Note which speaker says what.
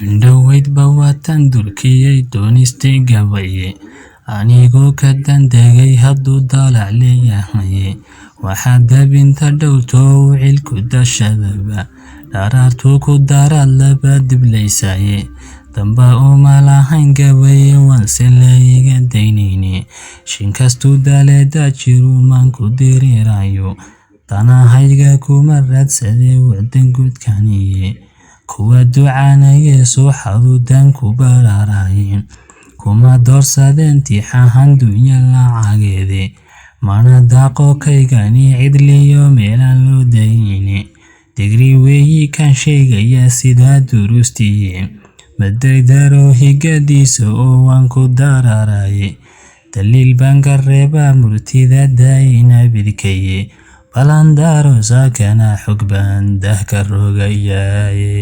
Speaker 1: Dhawayd bawatan durkiyay doonistay gabaye anigoo ka dandegay hadduu dalac leeyahay waxaa dabinta dhowto cilku dashadaba dharaartuu ku daraad laba diblaysaye damba uma lahayn gabaye waanse layga daynayne shinkastuu daleeda jiru maanku dirirayo danahayga kuma raadsade wadan gudkaniye kuwa ducaanaye suuxadudan ku bararaye kuma doorsadeen tixahan dunya lacageede mana daaqo kaygani cidliyo meelaan loo dayine digri weeyi kan sheegaya sida durustiye madaydaro higadiisa oo waan ku dararaye daliil baan ka reeba murtida daayina bidkaye balandaro saakana xog baan dah ka rogayaye